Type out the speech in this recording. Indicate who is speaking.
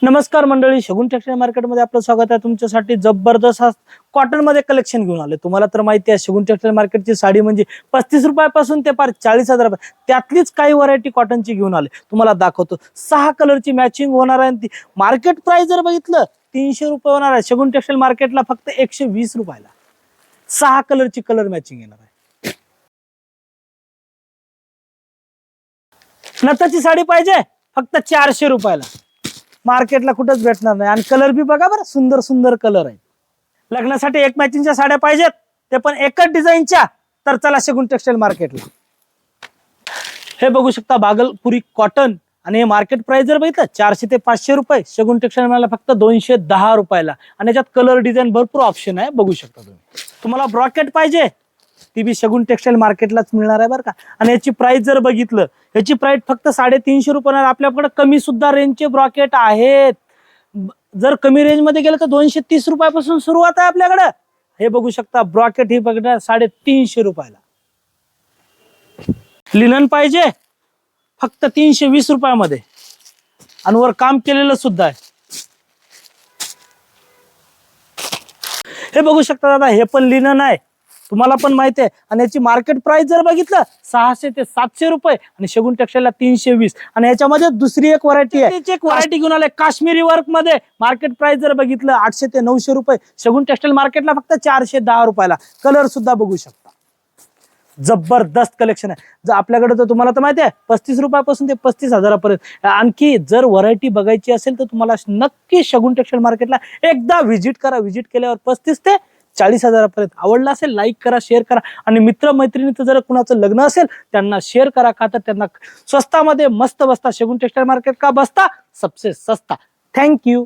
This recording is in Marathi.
Speaker 1: नमस्कार मंडळी, शगुन टेक्सटाईल मार्केटमध्ये आपलं स्वागत आहे। तुमच्यासाठी जबरदस्त कॉटन मध्ये कलेक्शन घेऊन आले। तुम्हाला तर माहिती आहे शगुन टेक्सटाईल मार्केटची साडी म्हणजे 35 रुपयापासून ते पार 40,000 रुपये, त्यातलीच काही व्हरायटी कॉटनची घेऊन आले। तुम्हाला दाखवतो 6 कलरची मॅचिंग होणार आहे। ती मार्केट प्राइस जर बघितलं 300 रुपये होणार आहे। शगुन टेक्सटाईल मार्केटला फक्त 120 रुपयाला 6 कलरची कलर मॅचिंग येणार आहे। नताची साडी पाहिजे फक्त 400 रुपयाला, मार्केटला कुठेच भेटणार नाही। आणि कलर बी बघा बरं, सुंदर सुंदर कलर आहे। लग्नासाठी एक मॅचिंगच्या साड्या पाहिजेत, ते पण एकच डिझाईनच्या, तर चला शगुन टेक्सटाईल मार्केटला। हे बघू शकता भागलपुरी कॉटन, आणि हे मार्केट प्राइस जर बघितलं 400 ते 500 रुपये, शगुन टेक्सटाईल मला फक्त 210 रुपयाला। आणि याच्यात कलर डिझाईन भरपूर ऑप्शन आहे, बघू शकता तुम्ही। तुम्हाला ब्रॉकेट पाहिजे ती बी शगुन टेक्सटाईल मार्केटलाच मिळणार आहे बरं का। आणि याची प्राइस जर बघितलं, याची प्राइस फक्त 350 रुपये। आपल्याकडे कमी सुद्धा रेंजचे ब्रॉकेट आहेत। जर कमी रेंज मध्ये गेलं तर 230 रुपयापासून सुरुवात आहे आपल्याकडे। हे बघू शकता ब्रॉकेट, ही बघा 350 रुपयाला। लिनन पाहिजे फक्त 320 रुपयामध्ये, आणि वर काम केलेलं सुद्धा आहे। हे बघू शकता दादा, हे पण लिनन आहे, तुम्हाला पण माहिती आहे। आणि याची मार्केट प्राइस जर बघितलं 600 ते 700 रुपये, आणि शगुन टेक्सटाईलला 320। आणि याच्यामध्ये दुसरी एक व्हरायटी आहे, एक व्हरायटी घेऊन आले काश्मीरी वर्क मध्ये। मार्केट प्राइस जर बघितलं 800 ते 900 रुपये, शगुन टेक्सटाईल मार्केटला फक्त 410 रुपयाला। कलर सुद्धा बघू शकता, जबरदस्त कलेक्शन आहे। जर आपल्याकडे तर तुम्हाला तर माहिती आहे 35 रुपयापासून ते 35,000 पर्यंत। आणखी जर व्हरायटी बघायची असेल तर तुम्हाला नक्की शगुन टेक्सटाईल मार्केटला एकदा व्हिजिट करा। व्हिजिट केल्यावर 35 ते 40,000 पर्यंत। आवडला असेल लाईक करा, शेअर करा, आणि मित्र मैत्रिणीचं जर कुणाचं लग्न असेल त्यांना शेअर करा, का तर त्यांना स्वस्तामध्ये मस्त बसता। शगुन टेक्सटाईल मार्केट का बसता सबसे सस्ता। थँक्यू।